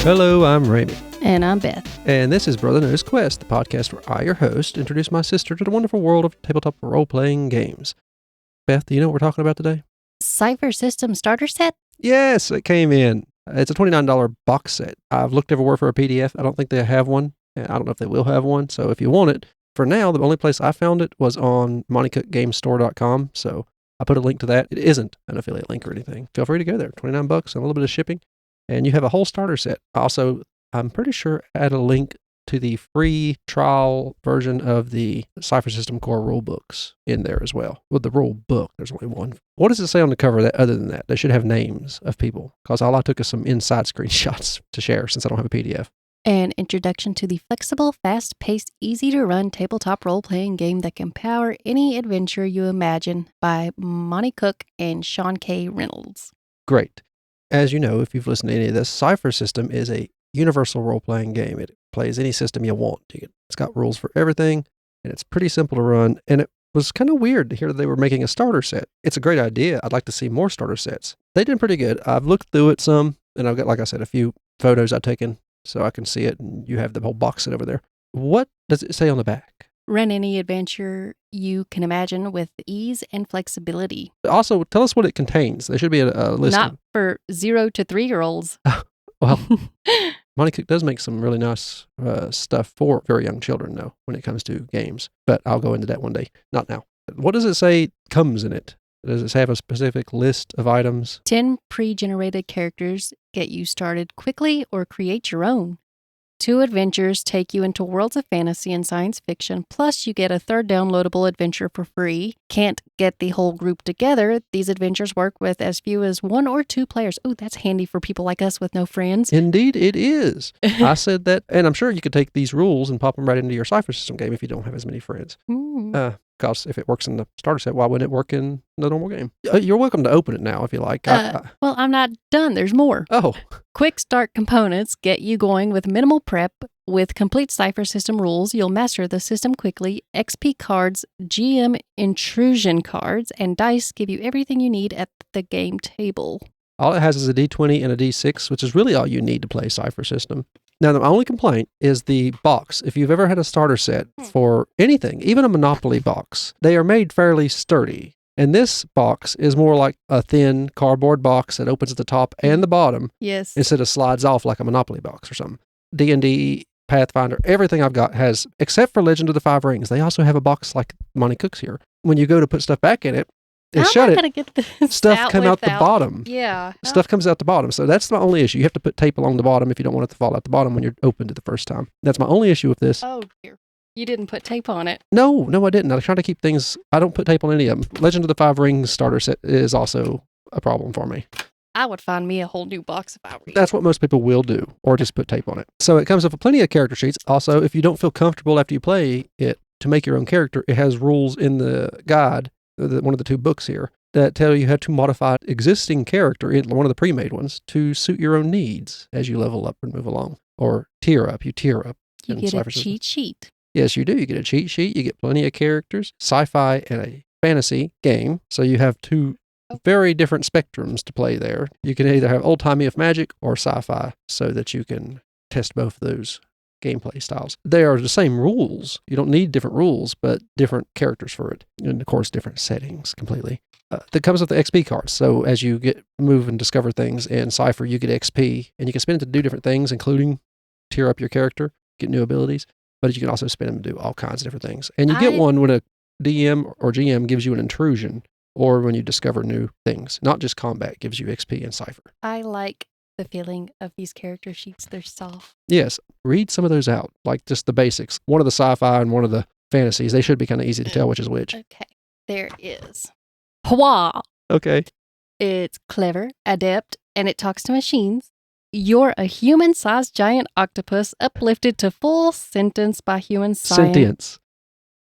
Hello, I'm Ramie. And I'm Beth. And this is Brother Knows Quest, the podcast where I, your host, introduce my sister to the wonderful world of tabletop role-playing games. Beth, do you know what we're talking about today? Cypher System Starter Set? Yes, it came in. It's a $29 box set. I've looked everywhere for a PDF. I don't think they have one, and I don't know if they will have one. So if you want it, for now, the only place I found it was on Monte Cook Games store.com. So I put a link to that. It isn't an affiliate link or anything. Feel free to go there. $29 and a little bit of shipping. And you have a whole starter set. Also, I'm pretty sure add a link to the free trial version of the Cypher System Core rule books in there as well. With the rule book, there's only one. What does it say on the cover that other than that? They should have names of people, because all I took is some inside screenshots to share since I don't have a PDF. An introduction to the flexible, fast-paced, easy-to-run tabletop role-playing game that can power any adventure you imagine by Monte Cook and Sean K. Reynolds. Great. As you know, if you've listened to any of this, Cypher System is a universal role-playing game. It plays any system you want. It's got rules for everything, and it's pretty simple to run. And it was kind of weird to hear that they were making a starter set. It's a great idea. I'd like to see more starter sets. They did pretty good. I've looked through it some, and I've got, like I said, a few photos I've taken so I can see it, and you have the whole box set over there. What does it say on the back? Run any adventure you can imagine with ease and flexibility. Also, tell us what it contains. There should be a list. Not for 0 to 3-year-olds. Well, Monte Cook does make some really nice stuff for very young children, though, when it comes to games. But I'll go into that one day. Not now. What does it say comes in it? Does it have a specific list of items? 10 pre-generated characters get you started quickly or create your own. 2 adventures take you into worlds of fantasy and science fiction, plus you get a 3rd downloadable adventure for free. Can't get the whole group together. These adventures work with as few as 1 or 2 players. Oh, that's handy for people like us with no friends. Indeed, it is. I said that, and I'm sure you could take these rules and pop them right into your Cypher System game if you don't have as many friends. Because if it works in the starter set, why wouldn't it work in the normal game? You're welcome to open it now if you like. Well, I'm not done. There's more. Oh. Quick start components get you going with minimal prep. With complete Cypher System rules, you'll master the system quickly. XP cards, GM intrusion cards, and dice give you everything you need at the game table. All it has is a D20 and a D6, which is really all you need to play Cypher System. Now, the only complaint is the box. If you've ever had a starter set for anything, even a Monopoly box, they are made fairly sturdy. And this box is more like a thin cardboard box that opens at the top and the bottom. Yes. Instead of slides off like a Monopoly box or something. D&D, Pathfinder, everything I've got has, except for Legend of the Five Rings, they also have a box like Monte Cook's here. When you go to put stuff back in it, shut it. Get this stuff come out the bottom. Yeah. Stuff comes out the bottom. So that's my only issue. You have to put tape along the bottom if you don't want it to fall out the bottom when you're opened it the first time. That's my only issue with this. Oh, dear. You didn't put tape on it. No, I didn't. I try to keep things, I don't put tape on any of them. Legend of the Five Rings starter set is also a problem for me. I would find me a whole new box if I were you. That's what most people will do, or just put tape on it. So it comes with plenty of character sheets. Also, if you don't feel comfortable after you play it to make your own character, it has rules in the guide, one of the 2 books here, that tell you how to modify existing character, one of the pre-made ones, to suit your own needs as you level up and move along. Or tier up. You tier up. You get a cheat sheet. Yes, you do. You get a cheat sheet. You get plenty of characters, sci-fi and a fantasy game. So you have 2 very different spectrums to play there. You can either have old-timey of magic or sci-fi so that you can test both of those gameplay styles. They are the same rules. You don't need different rules, but different characters for it. And, of course, different settings completely. That comes with the XP cards. So as you move and discover things in Cypher, you get XP, and you can spend it to do different things, including tier up your character, get new abilities, but you can also spend them to do all kinds of different things. And you get one when a DM or GM gives you an intrusion, or when you discover new things. Not just combat gives you XP in Cypher. I like the feeling of these character sheets. They're soft. Yes. Read some of those out, like just the basics. One of the sci-fi and one of the fantasies. They should be kind of easy to tell which is which. Okay. There is Hua. Okay. It's clever, adept, and it talks to machines. You're a human-sized giant octopus uplifted to full sentence by human science. Sentience.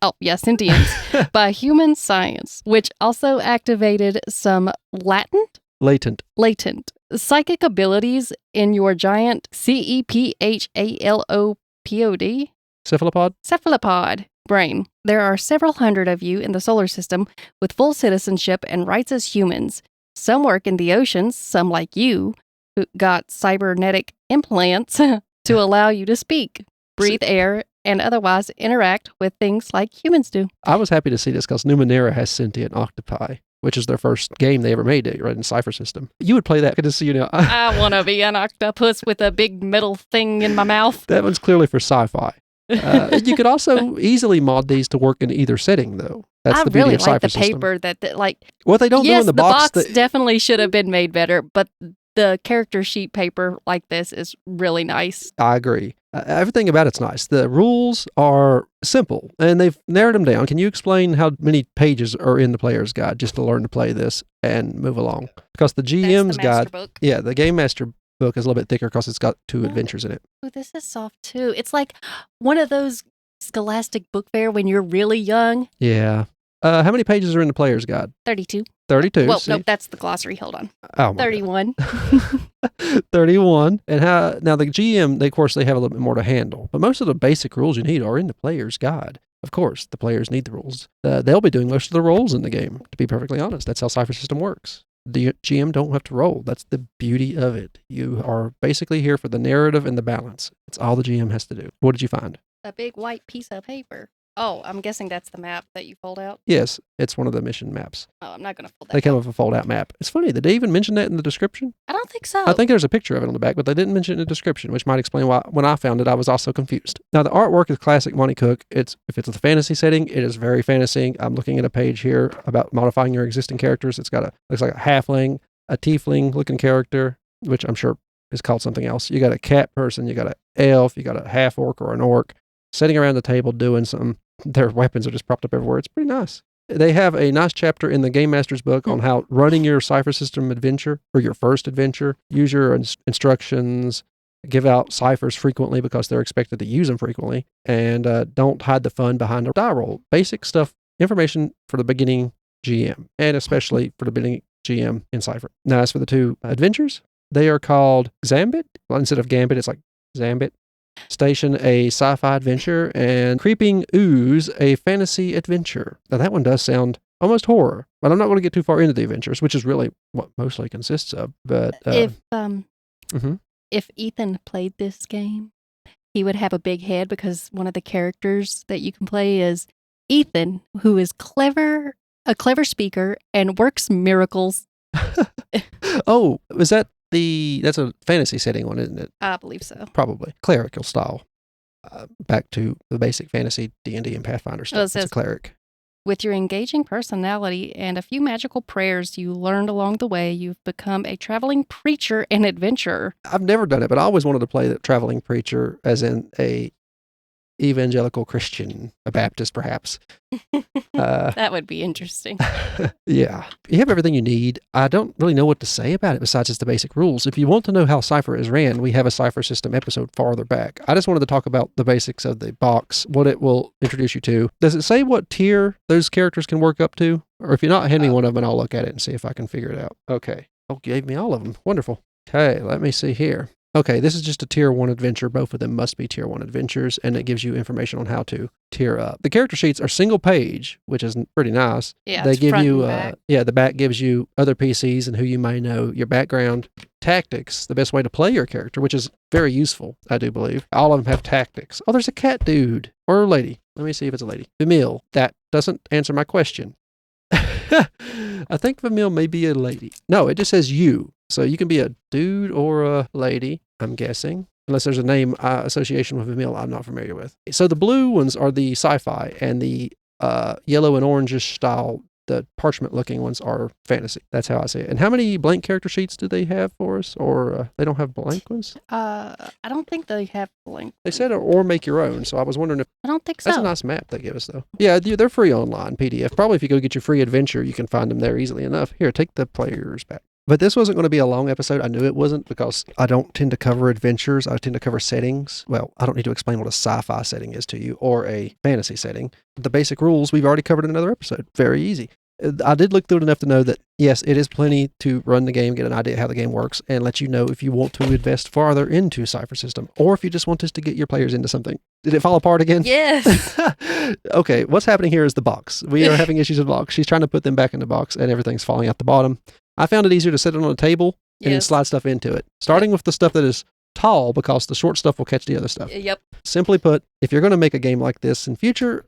Oh, yeah, sentience. By human science, which also activated some latent psychic abilities in your giant cephalopod brain. There are several hundred of you in the solar system with full citizenship and rights as humans. Some work in the oceans, some like you, who got cybernetic implants to allow you to speak, breathe air, and otherwise interact with things like humans do. I was happy to see this because Numenera has sentient octopi, which is their first game they ever made, right, in Cypher System. You would play that. Good to see you now. I want to be an octopus with a big metal thing in my mouth. That one's clearly for sci-fi. You could also easily mod these to work in either setting, though. That's the beauty really of Cypher like the System. paper that like. What they don't do in the box. The box definitely should have been made better, but the character sheet paper like this is really nice. I agree. Everything about it's nice. The rules are simple, and they've narrowed them down. Can you explain how many pages are in the player's guide just to learn to play this and move along? Because the GM's guide, book. Yeah, the Game Master book is a little bit thicker because it's got 2 adventures in it. Oh, this is soft too. It's like one of those Scholastic book fair when you're really young. Yeah. How many pages are in the player's guide? 32. 32. Well, no, that's the glossary. Hold on. Oh, 31. 31. And now the GM, of course, they have a little bit more to handle. But most of the basic rules you need are in the player's guide. Of course, the players need the rules. They'll be doing most of the roles in the game, to be perfectly honest. That's how Cypher System works. The GM don't have to roll. That's the beauty of it. You are basically here for the narrative and the balance. It's all the GM has to do. What did you find? A big white piece of paper. Oh, I'm guessing that's the map that you fold out? Yes, it's one of the mission maps. Oh, I'm not going to fold that They come with a fold-out map. It's funny, did they even mention that in the description? I don't think so. I think there's a picture of it on the back, but they didn't mention it in the description, which might explain why when I found it, I was also confused. Now, the artwork is classic Monte Cook. If it's a fantasy setting, it is very fantasy. I'm looking at a page here about modifying your existing characters. It's got looks like a halfling, a tiefling-looking character, which I'm sure is called something else. You got a cat person, you got an elf, you got a half-orc or an orc sitting around the table doing something. Their weapons are just propped up everywhere. It's pretty nice. They have a nice chapter in the Game Master's book on how running your Cypher System adventure or your first adventure, use your instructions, give out ciphers frequently because they're expected to use them frequently, and don't hide the fun behind a die roll. Basic stuff, information for the beginning GM, and especially for the beginning GM in Cypher. Now, as for the 2 adventures, they are called Zambit. Well, instead of Gambit, it's like Zambit. Station, a sci-fi adventure, and Creeping Ooze, a fantasy adventure. Now, that one does sound almost horror, but I'm not going to get too far into the adventures, which is really what mostly consists of. But if Ethan played this game, he would have a big head because one of the characters that you can play is Ethan, who is a clever speaker and works miracles. Oh, is that that's a fantasy setting one, isn't it? I believe so. Probably. Clerical style. Back to the basic fantasy D&D and Pathfinder stuff. It's a cleric. With your engaging personality and a few magical prayers you learned along the way, you've become a traveling preacher and adventurer. I've never done it, but I always wanted to play the traveling preacher as in a evangelical Christian, a Baptist perhaps. That would be interesting. Yeah. You have everything you need. I don't really know what to say about it besides just the basic rules. If you want to know how Cypher is ran, we have a Cypher System episode farther back. I just wanted to talk about the basics of the box, what it will introduce you to. Does it say what tier those characters can work up to? Or if you're not, hand me one of them and I'll look at it and see if I can figure it out. Okay. Oh, gave me all of them. Wonderful. Okay, let me see here. Okay, this is just a tier 1 adventure. Both of them must be tier 1 adventures, and it gives you information on how to tier up. The character sheets are single page, which is pretty nice. Yeah, they it's give front you, and back. the back gives you other PCs and who you may know, your background, tactics, the best way to play your character, which is very useful, I do believe. All of them have tactics. Oh, there's a cat dude or a lady. Let me see if it's a lady. Vimil. That doesn't answer my question. I think Vimil may be a lady. No, it just says you. So you can be a dude or a lady, I'm guessing. Unless there's a name association with Vimil I'm not familiar with. So the blue ones are the sci-fi, and the yellow and orangish style, the parchment-looking ones are fantasy. That's how I see it. And how many blank character sheets do they have for us? Or they don't have blank ones? I don't think they have blank. They said or make your own, so I was wondering if... I don't think so. That's a nice map they give us, though. Yeah, they're free online, PDF. Probably if you go get your free adventure, you can find them there easily enough. Here, take the players back. But this wasn't going to be a long episode. I knew it wasn't because I don't tend to cover adventures. I tend to cover settings. Well, I don't need to explain what a sci-fi setting is to you or a fantasy setting. The basic rules we've already covered in another episode. Very easy. I did look through it enough to know that, yes, it is plenty to run the game, get an idea how the game works, and let you know if you want to invest farther into Cypher System or if you just want us to get your players into something. Did it fall apart again? Yes. Okay, what's happening here is the box. We are having issues with the box. She's trying to put them back in the box, and everything's falling out the bottom. I found it easier to set it on a table and then slide stuff into it. Starting with the stuff that is tall because the short stuff will catch the other stuff. Yep. Simply put, if you're going to make a game like this in future,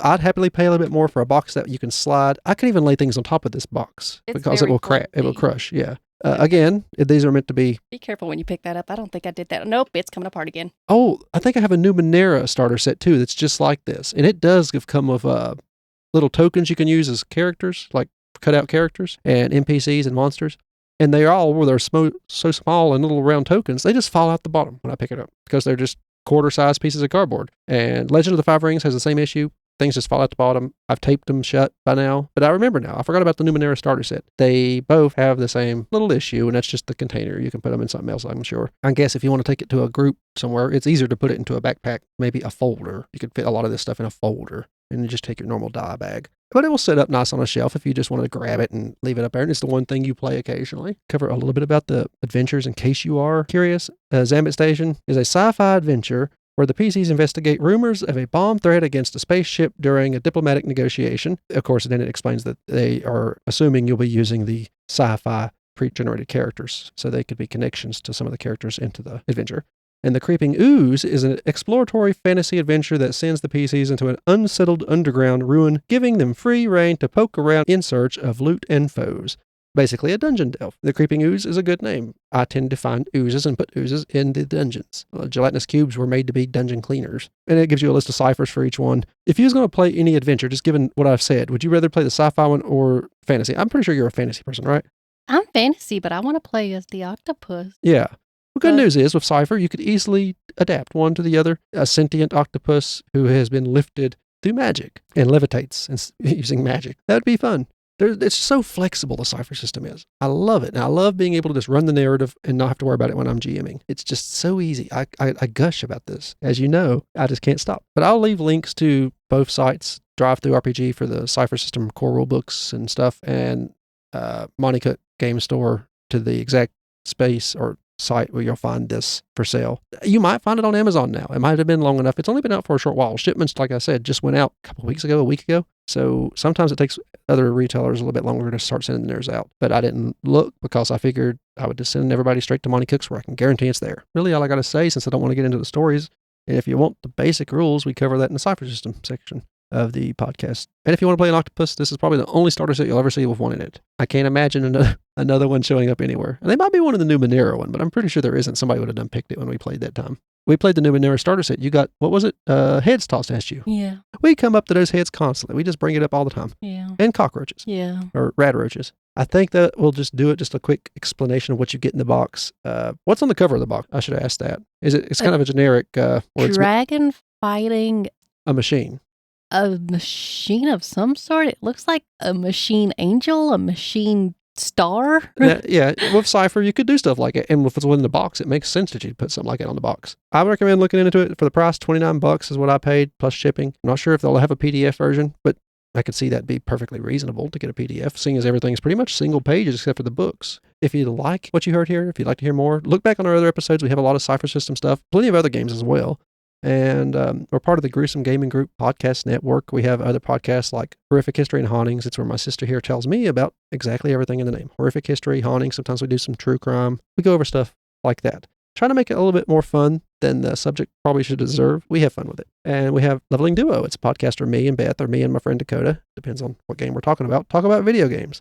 I'd happily pay a little bit more for a box that you can slide. I can even lay things on top of this box because it will crack. It will crush. Yeah. Again, these are meant to be. Be careful when you pick that up. I don't think I did that. Nope, it's coming apart again. Oh, I think I have a Numenera starter set too that's just like this. And it does come with little tokens you can use as characters, like cutout characters and NPCs and monsters. And they're so small and little round tokens, they just fall out the bottom when I pick it up because they're just quarter-sized pieces of cardboard. And Legend of the Five Rings has the same issue. Things just fall out the bottom. I've taped them shut by now. But I remember now. I forgot about the Numenera starter set. They both have the same little issue, and that's just the container. You can put them in something else, I'm sure. I guess if you want to take it to a group somewhere, it's easier to put it into a backpack, maybe a folder. You could fit a lot of this stuff in a folder, and you just take your normal dye bag. But it will sit up nice on a shelf if you just want to grab it and leave it up there. And it's the one thing you play occasionally. Cover a little bit about the adventures in case you are curious. Zambit Station is a sci-fi adventure where the PCs investigate rumors of a bomb threat against a spaceship during a diplomatic negotiation. Of course, then it explains that they are assuming you'll be using the sci-fi pre-generated characters, so they could be connections to some of the characters into the adventure. And the Creeping Ooze is an exploratory fantasy adventure that sends the PCs into an unsettled underground ruin, giving them free reign to poke around in search of loot and foes. Basically a dungeon delve. The Creeping Ooze is a good name. I tend to find oozes and put oozes in the dungeons. Gelatinous cubes were made to be dungeon cleaners. And it gives you a list of ciphers for each one. If you was going to play any adventure, just given what I've said, would you rather play the sci-fi one or fantasy? I'm pretty sure you're a fantasy person, right? I'm fantasy, but I want to play as the octopus. Yeah. The good news is, with Cypher, you could easily adapt one to the other. A sentient octopus who has been lifted through magic and levitates using magic. That would be fun. It's so flexible, the Cypher system is. I love it. And I love being able to just run the narrative and not have to worry about it when I'm GMing. It's just so easy. I gush about this. As you know, I just can't stop. But I'll leave links to both sites, Drive-Thru RPG for the Cypher system core rule books and stuff, and Monte Cook Games store to the exact space or site where you'll find this for sale. You might find it on Amazon now. It might have been long enough. It's only been out for a short while. Shipments, like I said, just went out a couple of weeks ago, a week ago. So sometimes it takes other retailers a little bit longer to start sending theirs out. But I didn't look because I figured I would just send everybody straight to Monte Cook's where I can guarantee it's there. Really, all I got to say, since I don't want to get into the stories, and if you want the basic rules, we cover that in the Cypher System section of the podcast. And if you want to play an octopus, this is probably the only starter set you'll ever see with one in it. I can't imagine another one showing up anywhere. And they might be one in the Numenera one, but I'm pretty sure there isn't. Somebody would have done picked it when we played that time. We played the Numenera starter set. You got, what was it? Heads tossed at you. Yeah. We come up to those heads constantly. We just bring it up all the time. Yeah. And cockroaches. Yeah. Or rat roaches. I think that we'll just do it, just a quick explanation of what you get in the box. What's on the cover of the box? I should have asked that. It's kind of a generic... dragon fighting... a machine. A machine of some sort. It looks like a machine angel, a machine star. Yeah, with Cypher, you could do stuff like it. And if it's within the box, it makes sense that you'd put something like it on the box. I would recommend looking into it for the price. $29 is what I paid, plus shipping. I'm not sure if they'll have a PDF version, but I could see that be perfectly reasonable to get a PDF, seeing as everything's pretty much single pages except for the books. If you like what you heard here, if you'd like to hear more, look back on our other episodes. We have a lot of Cypher System stuff, plenty of other games as well. And we're part of the Gruesome Gaming Group podcast network. We have other podcasts like Horrific History and Hauntings. It's where my sister here tells me about exactly everything in the name. Horrific History, Hauntings. Sometimes we do some true crime. We go over stuff like that. Trying to make it a little bit more fun than the subject probably should deserve. We have fun with it. And we have Leveling Duo. It's a podcast where me and Beth, or me and my friend Dakota, depends on what game we're talking about, talk about video games.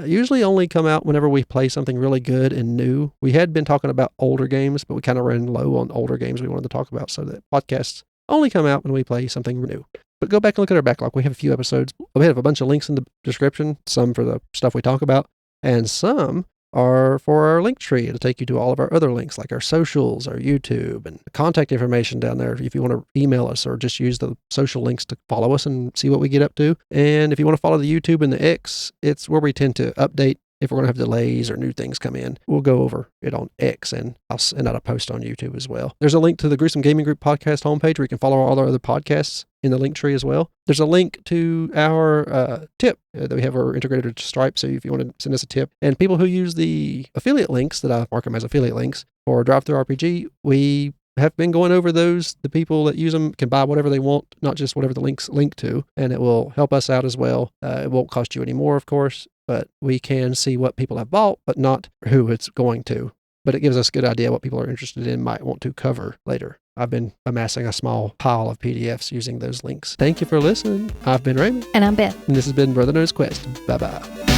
Usually only come out whenever we play something really good and new. We had been talking about older games, but we kind of ran low on older games we wanted to talk about, so that podcasts only come out when we play something new. But go back and look at our backlog. We have a few episodes. We have a bunch of links in the description, some for the stuff we talk about, and some are for our link tree. It'll take you to all of our other links, like our socials, our YouTube, and contact information down there if you want to email us or just use the social links to follow us and see what we get up to. And if you want to follow the YouTube and the X, it's where we tend to update if we're going to have delays or new things come in. We'll go over it on X, and I'll send out a post on YouTube as well. There's a link to the Gruesome Gaming Group podcast homepage where you can follow all our other podcasts in the link tree as well. There's a link to our tip that we have our integrated to Stripe, so if you want to send us a tip. And people who use the affiliate links that I mark them as affiliate links for Drive-Thru RPG, we have been going over those. The people that use them can buy whatever they want, not just whatever the links link to, and it will help us out as well. It won't cost you any more, of course, but we can see what people have bought, but not who it's going to. But it gives us a good idea what people are interested in, might want to cover later. I've been amassing a small pile of PDFs using those links. Thank you for listening. I've been Ramie. And I'm Beth. And this has been Brother Knows Quest. Bye-bye.